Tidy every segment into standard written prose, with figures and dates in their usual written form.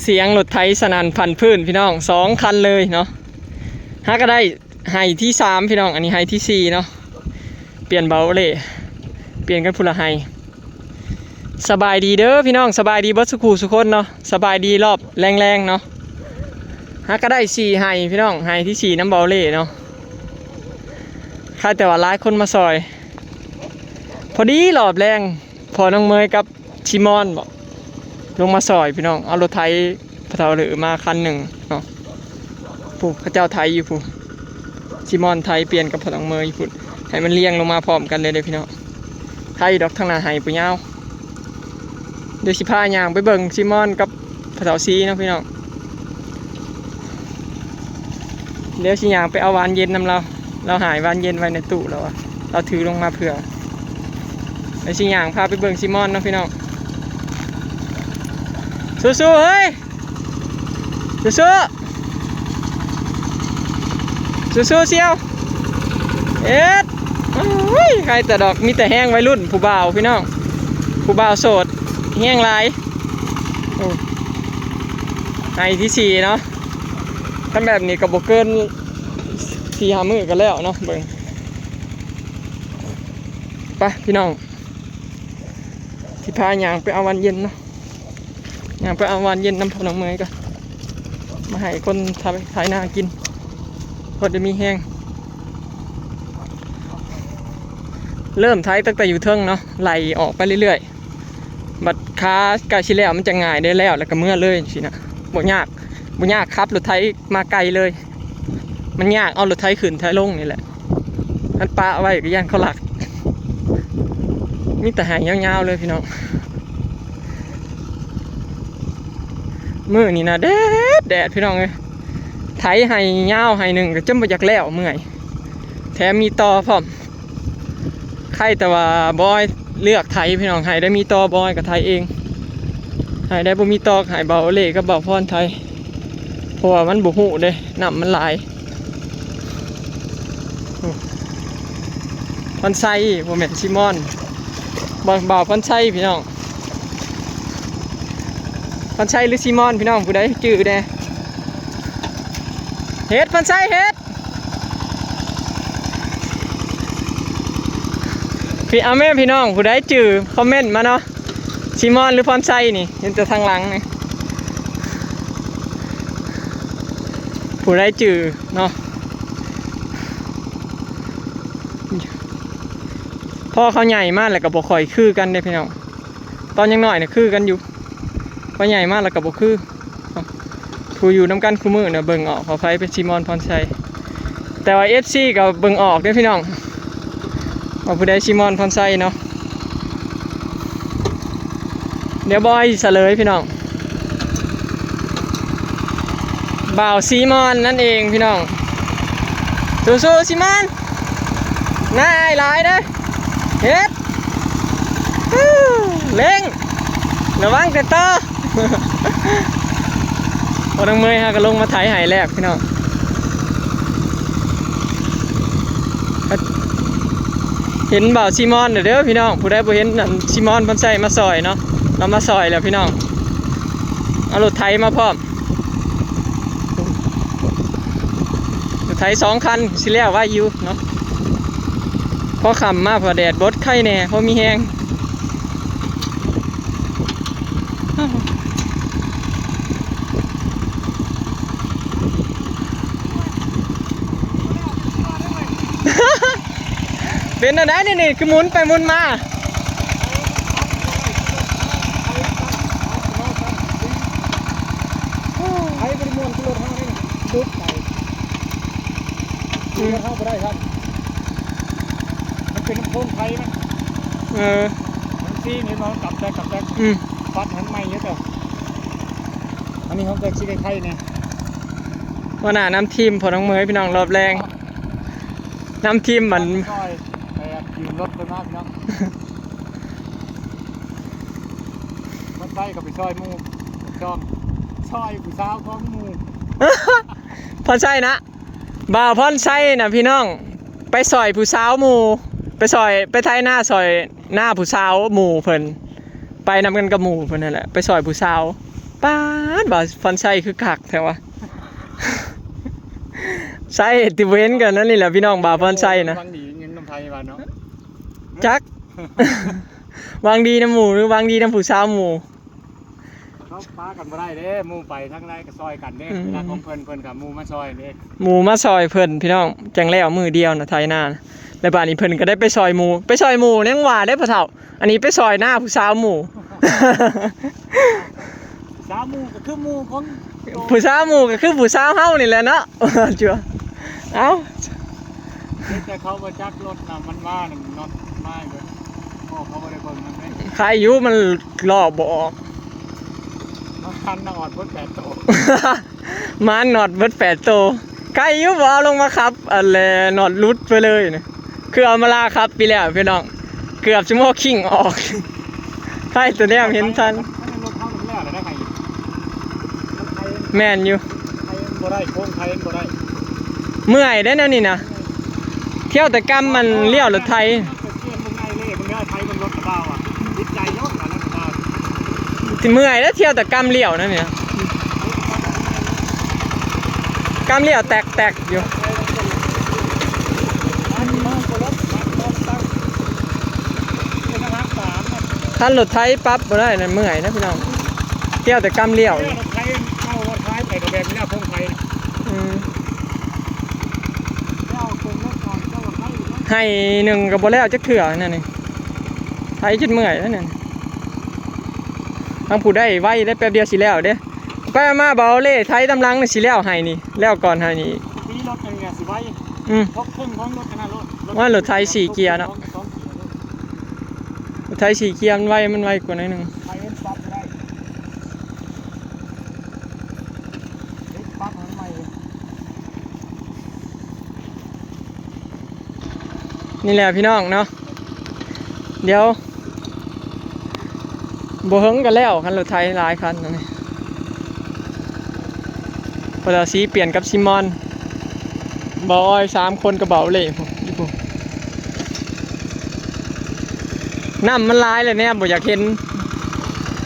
เสียงรถไถสนั่นพันพื้นพี่น้อง2 คันเลยเนาะฮะก็ได้ไฮที่3พี่น้องอันนี้ไฮที่4เนาะเปลี่ยนเบาเลยเปลี่ยนกันพุละไฮสบายดีเด้อพี่น้องสบายดีเบิดสุขสุคนเนาะสบายดีรอบแรงๆเนาะฮะก็ได้4ไฮพี่น้องไฮที่4น้ำเบาเล่เนาะค่าแต่ว่าหลายคนมาซอยพอดีรอบแรงพอน้องเมยกับชิมอนบอกลงมาซอยพี่น้องเอารถไถพะเทาเหลือมาคันหนึ่งเนาะผู้ข้าเจ้าไทยอยู่ผู้ชิมอนไทยเปลี่ยนกับพลังเมย์ผู้ให้มันเลี้ยงลงมาพร้อมกันเลยพี่น้องไทยดอกทางหน้าไห้ปุยาวเดี๋ยวสิพายางไปเบิ่งชิมอนกับพะเทาซีนะพี่น้องเดี๋ยวสิยางไปเอาวานเย็นนำเราหายวานเย็นไว้ในตู้แล้วเราถือลงมาเผื่อเดี๋ยวสิยางพาไปเบิ่งชิมอนนะพี่น้องสู้ๆเฮ้ยสู้ๆเซียวเอ็ดใครแต่ดอกมีแต่แห้งวัยรุ่นผู้บ่าวพี่น้องผู้บ่าวโสดแห้งลายไอที่4เนาะถ้าแบบนี้ก็บ่เกิน4-5 มื้อกันแล้วเนาะเบิ่งไปพี่น้องที่พายางไปเอาวันเย็นเนาะยางไปเอาวันเย็นน้ำพน้องเมยกันมาให้คนทายนากินพอจะมีแห้งเริ่มไถตั้งแต่อยู่เทิงเนาะไหลออกไปเรื่อยๆบัดค้ากาชิแล้วมันจะง่ายได้แล้วก็เมื่อเลยสินะบ่ยากครับรถไถมาไกลเลยมันยากเอารถไถขึ้นไถลงนี่แหละอันปะไว้ก็ย่านเขาหลักมีแต่หางยาวๆเลยพี่น้องมือนี่นะแดดพี่น้องเลยไถให้ยาวให้หนึ่งก็จำบ่อยากแล้วเมื่อยแถมมีตอพร้อมใครแต่ว่าบอยเลือกไถพี่น้องให้ได้มีตอบอยกับไถเองให้ได้บ่มีตอให้เบาเล่กับเบาพรไถเพราะว่ามันบ่ฮู้เด้น้ำมันหลายพรไซบ่แม่นซิมอนเบาพรไซพี่น้องพรไซหรือซิมอนพี่น้องผู้ใดจื้อแน่เฮ็ดพันไส้เฮ็ดพี่อาแม่พี่น้องผู้ใดจื่อคอมเมนต์มาเนาะซิมอนหรือพรไส้นี่เห็นแต่ทางหลังนี่ผู้ใดจื่อเนาะพ่อเขาใหญ่มากแล้วก็บ่ค่อยคือกันเด้พี่น้องตอนยังน้อยเนี่ยคือกันอยู่พอใหญ่มากแล้วก็บ่คือผู้อยู่น้ำกันคู่มือเนี่ยเบิ่งออกเขาไฟเป็นซิมอนพรชัยแต่ว่า FC ก็เบิ่งออกด้วยพี่น้องว่าผู้ใดซิมอนพรชัยเนาะเดี๋ยวบอยเฉลยพี่น้องบ่าวซิมอนนั่นเองพี่น้องสู้ๆซิมอนน่าอายหลายเด้อเฮ็ดเร่งระวังแต่ต่อพอน้องเมย์ฮะก็ลงมาไถหายแรกพี่น้องเห็นบ่าวซิมอนเด้อพี่น้องผู้ใดบ่เห็นซิมอนเพิ่นใส่มาซอยเนาะเรามาซอยแล้วพี่น้องเอารถไถมาพร้อมรถไถ2 คันสิแล้วว่าอยู่เนาะพอค่ำมาพอแดดบดไข่แน่พอมีแห้งเป็นอะไรนี่คือหมุนไปหมุนมาไอ้บริมวนคือรถห้างนี่ดุดไปรถห้างไปได้ครับมันเป็นโค้งไทยไหมมันซีนี่มันกลับแตกฟัดหันไม่เยอะเถอะอันนี้เขาแตกซีไทยเนี่ยวันหน้าน้ำทีมพอน้องเมย์พี่น้องรอบแรงน้ำทีมมันยืมรถไปมากนะมันไปกับไปซอยมูจอมซอยผู้สาวของมูพรไส้นะบ่าวพรไส้นะพี่น้องไปซอยผู้สาวหมู่ไปซอยไปไทยหน้าซอยหน้าผู้สาวหมู่เพิ่นไปนำกันกับหมู่เพิ่นนั่นแหละไปซอยผู้สาว ป้าดบ่ฟันไส้คือคักแท้วะ ไส้ติเว้นกันนั่นนี่แหละพี่น้องบ่าวฟันไส้นะ วางดีเงินน้ำไทยบ้านเนาะ จัก วางดีน้ำหมูหรือวางดีน้ำผู้สาวหมู เขาป้ากันบ่ได้เด้หมู่ไปทั้งไรก็ซอยกันเด้เวลาของเพิ่นกับหมู่มาซอยเด้ หมูมาซอยเพิ่นพี่น้องจังแล้วมือเดียวนะไทยหน้านะแล้วบ้านนี้เพิ่นก็ได้ไปซอยหมูยังว่าได้พ่อเฒ่าอันนี้ไปซอยหน้าผู้สาวหมู สามหมู่ก็คือหมู่ของ ผู้สาวหมูก็คือผู้สาวเฮานี่แหละเนาะ จัวเอ้า แต่เขาบ่จักรถน่ะมันมานี่น็อตมาเบิดพ่อเขาบ่ได้เบิ่งนำเด้ ใครอยู่มันรอบบ่ออก มันคันน่ะออดเพิ่น8โต มานน็อตเบิด8โตใครอยู่บ่เอาลงมาครับอันแลน็อตหลุดไปเลยนี่คือเอามาลาครับปีแล้วพี่น้องเกือบชั่วโมงคิงออก ใครตัวเนี้ยเห็นทัน รถเฮามันแล้วได้ไงมันไทย แม่นอยู่ ไทยบ่ได้โค้งไทยบ่ได้ เมื่อยได้แนวนี้นะเที่ยวแต่กำมันเลี้ยวรถไทย เกียนมึงไงเล่มึงได้ไทยมันรถกระบะอ่ะติดใจรถกันนะกระบะ ที่เมื่อยแล้วเที่ยวแต่กำเลี้ยวนั่นเนี่ยกำเลี้ยวแตกอยู่ มันมองรถมันมองตั้งเป็นทหาร3นะ ท่านรถไทยปั๊บบ่ได้นั่นเมื่อยนะพี่น้องเที่ยวแต่กำเลี้ยว รถไทยเข้ารถไทยไปกับแบบนี้พงไทย อืม เจ้าคนรถก่อนเจ้ารถไทย ให้หนึ่งกับบ่แล้วจักเถื่อนั่นนี่ไทยจุดเมื่อยแล้วนั่นทางผู้ได้ไว้ได้แป๊บเดียวสิแล้วเด้ไปมาเบาเล่ไทยตำลังนี่สิแล้วให้นี่แล้วก่อนให้นี่ ปีรถเนี่ยสิไว้ พกครึ่งของรถขนาดรถ ว่ารถไทย4เกียร์เนาะรถไทย4เกียร์มันไวกว่าหน่อยหนึง ไทยเอ็นปั๊บได้ปั๊บมันใหม่ นี่แหละพี่น้องเนาะเดี๋ยวบ่เฮิงกันแล้วคันรถไทยหลายคันนั่นนี่พอเราสีเปลี่ยนกับซิมอนบอย3คนกระเบาเล่ผมน้ำมันลายเลยเนี่ยบ่อยากเห็น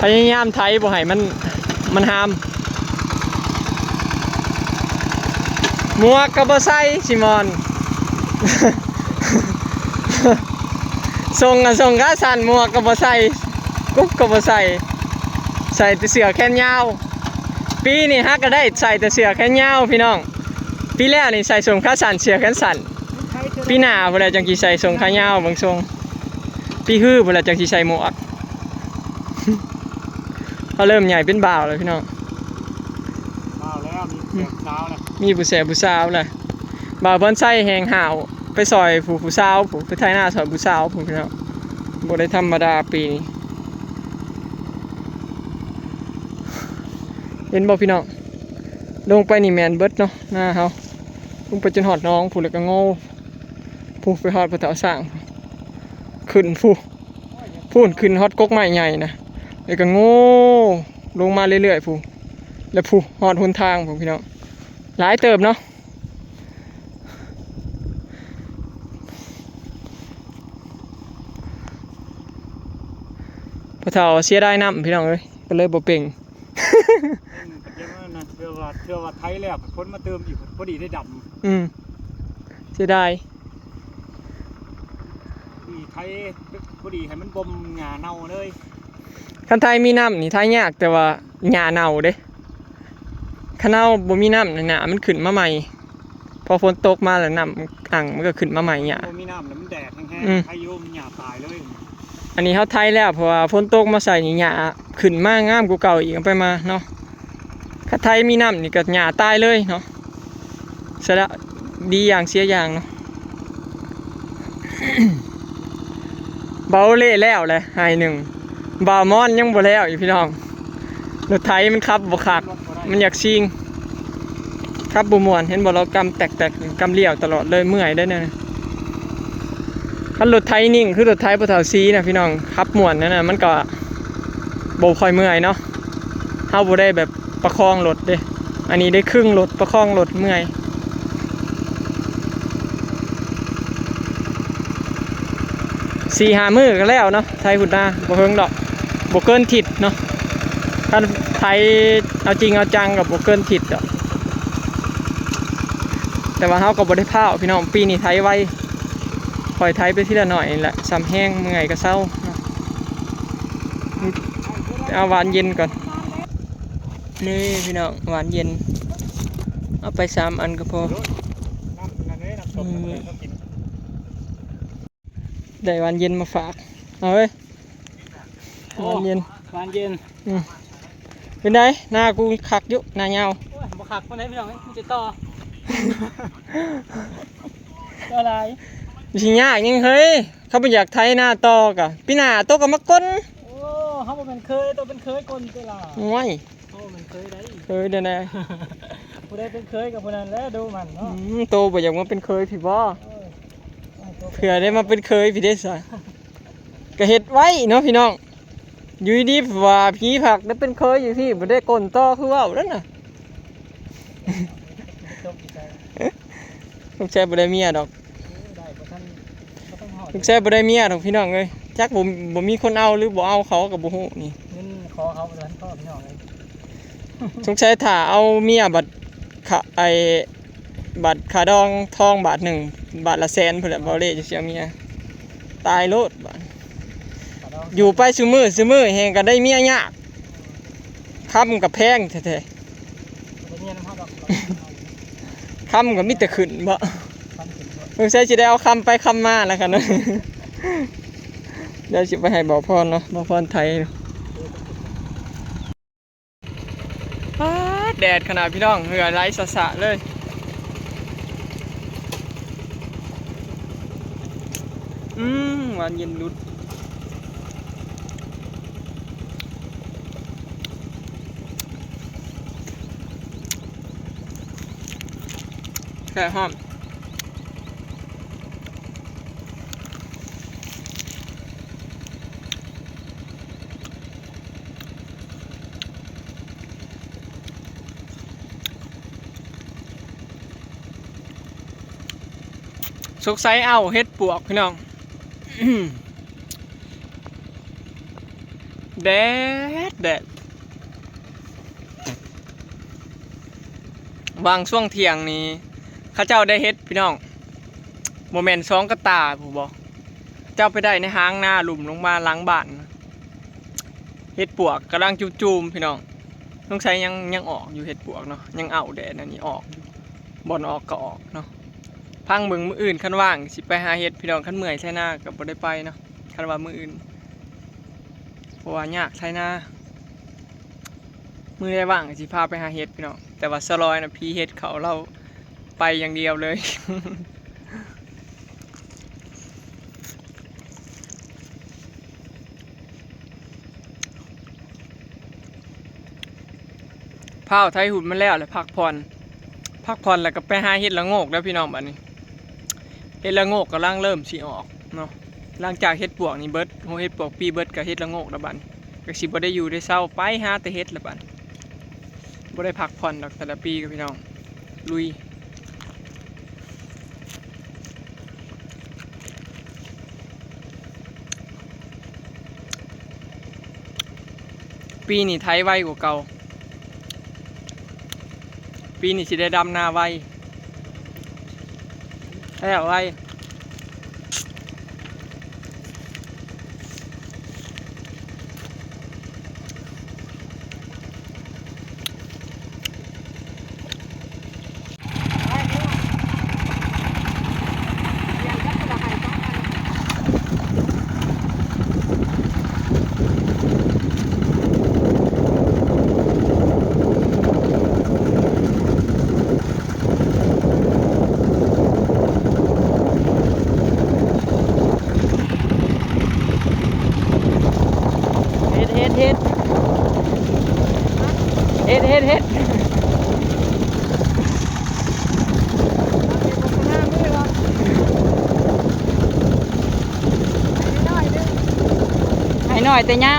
พยายามไทยบ่ให้มันหามหมวกกระบ่ใส่ซิมอน ส่งกะสั่นหมวกก็บ่ใส่กุ๊บก็บ่ใส่ใส่แต่เสื้อแขนยาวปีนี้ฮักก็ได้ใส่แต่เสื้อแขนยาวพี่น้องปีแรกนี่ใส่ส่งขาสั่นเสื้อแขนสั่นปีหน้าบ่ได้จังสิใส่ส่งขายาวบางทรงปีฮื้อบ่ได้จังสิใส่หมวก เขาเริ่มใหญ่เป็นบ่าวแล้วพี่น้อง มาแล้วมีเช้านะ มีผู้แสบผู้สาวเลยบ่าวเพิ่นใส่แหงห่าวไปซอยผู้สาวผู้ไปไทยหน้าซอยผู้สาวผู้พี่น้องบ่ได้ธรรมดาปีนี้เห็นบ่พี่น้องลงไปนี่แมนเบิดเนาะหน้าเฮาลงไปจนหอดน้องผู้แล้วก็โง่ผู้ไปหอดพระเถาสร้างขึ้นผู้พูนขึ้นฮอดกกไม้ใหญ่นะแล้วก็โง่ลงมาเรื่อยๆผู้แล้วผู้หอดหนทางผู้พี่น้องหลายเติบเนาะพระเถาเสียได้น้ำพี่น้องเอ้ยก็เลยบ่เป่ง เชื่อว่าไทยแล้วคนมาเติมอีกพอดีได้ด เสียดาย ำอีไทยพอดีให้มันบ่มหญ้าเน่าเลย คันไทยมีน้ำนี่ไทยยากแต่ว่าหญ้าเน่าเด้คันเน่าบ่มีน้ำหนามันขึ้นมาใหม่พอฝนตกมาแล้วน้ำอ่างมันก็ขึ้นมาใหม่หญ้า บ่มีน้ำแล้วมันแดดแห้งๆไทยโยมหญ้าตายเลย อันนี้เฮาไทยแล้วเพราะว่าฝนตกมาใส่นี่หญ้าขึ้นมางามกว่าเก่าอีกเอาไปมาเนาะคันไทยมีน้ำนี่ก็หญ้าตายเลยเนาะเสร็จแล้วดีอย่างเสียอย่างเนาะ เบาเล่แล้วเลยหายหนึ่งบ่าวมอนยังบ่แล้วอยู่พี่น้องรถไถมันขับบ่คักมันอยากชิงขับบ่ม่วนเห็นบ่เรากำแตกๆกำเลี้ยวตลอดเลยเมื่อยได้แน่คันรถไถนิ่งคือรถไถบ่เท่าซีนะพี่น้องขับม่วนนั่นน่ะมันก็บ่ค่อยเมื่อยเนาะเฮาบ่ได้แบบประคองรถเด้อันนี้ได้ครึ่งรถประคองรถเมื่อย4-5 มื้อก็แล้วเนาะไทยหุ่นนาบ่เฮิงดอกบ่เกินทิศเนาะคัน ไทยเอาจริงเอาจังกับบ่เกินทิศดอกแต่ว่าเฮาก็บ่ได้พาวพี่น้องปีนี้ไทยไวคอยไทยไปทีละหน่อยนี่แหละซ้ำแห้งเมื่อยก็เศร้าเอาหวานเย็นก่อนนี่พี่น้องหวานเย็นเอาไป3 อันก็พอ น้ำนั่นเลยน้ำส้มน้ำอะไรก็กิน ได้หวานเย็นมาฝากเอาเว้ยหวานเย็น หวานเย็น เป็นไงหน้ากูคักอยู่หน้าเงา โอ้ยบ่คักปานใดพี่น้องมันจะต่ออะไร สิยากยังเฮ้ยเขาบ่อยากไทยหน้าต่อกะพี่หน้าโตกับมะก้น โอ้เฮาบ่เป็นเคยตัวเป็นเคยคนตัวล่ะ โอ้ย เฮามันเคยได้ เคยเด้อนะ ผู้ใดเป็นเคยกับผู้นั้นแล้วดูมันเนาะ โตบ่อยากมาเป็นเคยพี่บ่ เออเอาตัว เผื่อได้มาเป็นเคยพี่เด้ซะก็เฮ็ดไว้เนาะพี่น้องอยู่ดีๆว่าผีผักได้เป็นเคยอยู่พี่บ่ได้ก้นต่อคือเว้าแล้วน่ะ จบอีกแล้ว ลูกชายบ่ได้เมียดอก ได้บ่ทันบ่ต้องฮอด ลูกชายบ่ได้เมียดอกพี่น้องเอ้ยจักบ่มีคนเอาหรือบ่เอาเขาก็บ่ฮู้นี่ เงินขอเขาบ่ทันพ่อพี่น้องเลย สงสัยถ้าเอาเมียบัตรขาบัตรขาดองทองบาทหนึ่งบาทละ100,000พุ่นแหละบ่เลยจะเสียเมียตายโลดบาดอยู่ไปซุมื้อแฮงก็ได้เมียยากค้ำกับแพงแท้ บ่เงียนเฮาดอก ๆค้ำก็มีแต่ขึ้นบ่ ทำถึงด้วย สงสัยสิได้เอาค้ำไปค้ำมาแล้วกันเนาะ เดี๋ยวสิไปให้บ่าวพรเนาะบ่าวพรไทยเนาะป๊าดแดดขนาดพี่น้องเหงื่อไหลสะๆเลยหวานเย็นลุดแค่ห้อมสกไซเอาเฮ็ดปวกพี่น้อง แดดวางช่วงเที่ยงนี้เข้าเจ้าได้เฮ็ดพี่น้องโมเมนต์2 กระตาผมบอกเจ้าไปได้ในห้างหน้าหลุมลงมาล้างบ้านเฮ็ดปวกกำลังจูมๆพี่น้องต้องใช้ยังออกอยู่เฮ็ดปวกเนาะยังเอาแดดอันนี้ออกบ่อนออกก็ออกเนาะพังเบิ่งมื้ออื่นคันว่างสิไปหาเฮ็ดพี่น้องคันเมื่อยใช่หน้าก็บ่ได้ไปเนาะคันว่ามื้ออื่นเพราะว่ายากใช่หน้ามื้อได้ว่างสิพาไปหาเฮ็ดพี่น้องแต่ว่าสลอยนะพี่เฮ็ดเขาเราไปอย่างเดียวเลย พาวไทยหุ่นมันแล้วเลยพักผ่อนแล้วก็ไปหาเฮ็ดละโงกแล้วพี่น้องบัดนี้เฮ็ดละโงกกำลังเริ่มสิออกเนาะหลังจากเฮ็ดปวกนี่เบิดเฮ็ดปวกปีเบิดก็เฮ็ดละโงกแล้วบัดนี้ก็สิบ่ได้อยู่ได้เศร้าไปหาแต่เฮ็ดแล้วบัดบ่ได้พักผ่อนดอกแต่ละปีกับพี่น้องลุยปีนี้ไทยไวกว่าเก่าปีนี้สิได้ดำนาไวแล้วไวเฮ็ดให้หน่อยแต่เงา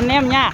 แนมยาก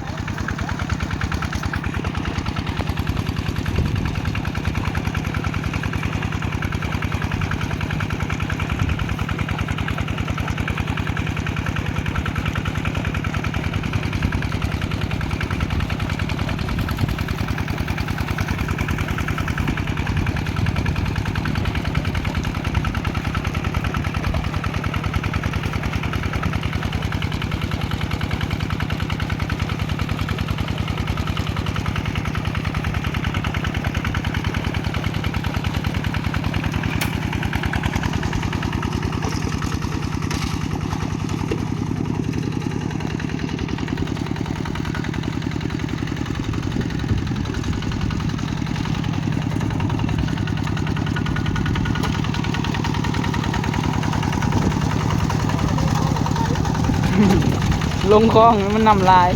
ลงคลองมันนำลาย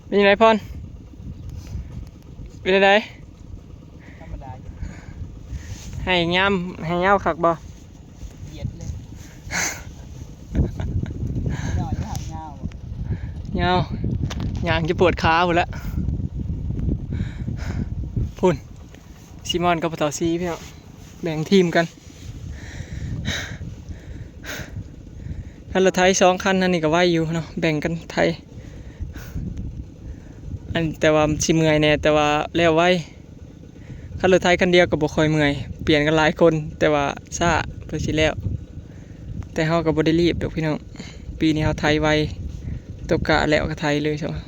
เป็นยังไงพอนเป็นยังไงธรรมดาให้ย่ำให้เงาคักบ่เหยียดเลยเงาย่างจะปวดขาหมดแล้วพุ่นซิมอนกับปะเต๋าซีพี่เนาะแบ่งทีมกันคันรถไทย2 คันนั่นนี่ก็ไหวอยู่เนาะแบ่งกันไทยอันแต่ว่าสิเมื่อยแน่แต่ว่าแล้วไว้คันรถไทยคันเดียวก็บ่ค่อยเมื่อยเปลี่ยนกันหลายคนแต่ว่าซ่าเพื่อสิแล้วแต่เฮาก็บ่ได้รีบดอกพี่น้องปีนี้เฮาไทยไวตกกะแล้วก็ไทยเลยใช่มั้ย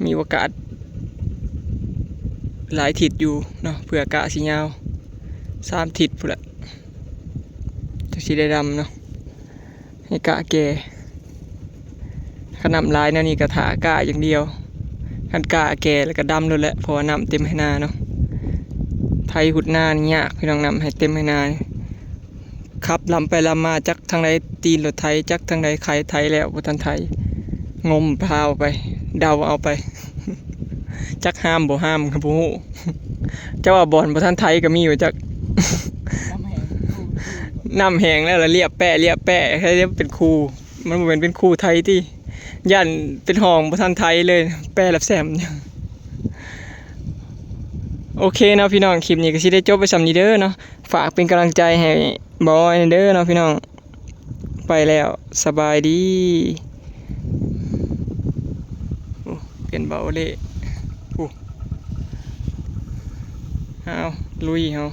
มีโอกาสหลายทิศอยู่เนาะเผื่อกะสิยาว3 ทิศพุ่นละจังสิได้ดำเนาะให้กะแก่ขนำลายแนวนี้ก็ถากะอย่างเดียวคันกะแก่แล้วก็ดำเลยแหละเพราะว่าน้ำเต็มให้นาเนาะไทยหุดนานี่ยากพี่น้องนำให้เต็มให้นาขับลำไปลำมาจักทางใดตีนรถไทยจักทางใดไขไทยแล้วบ่ทันไทยงมพาวไปเดาเอาไป จักห้ามบ่ห้ามครับบ่ฮู้เจ้าว่าบ่อนบ่ทันไทยก็มีอยู่จัก น้ำแห้งแล้วเรียบแปะให้เรียกเป็นครูมันบ่แม่นเป็นครูไทยที่ยันเป็นห้องบ่ทันไทยเลยแปะแล้วแซมโอเคเนาะพี่น้องคลิปนี้ก็สิได้จบไปสำนี้เด้อเนาะฝากเป็นกำลังใจให้บอยเด้อเนาะพี่น้องไปแล้วสบายดีเปลี่ยนเบาเลยเอาลุยเฮา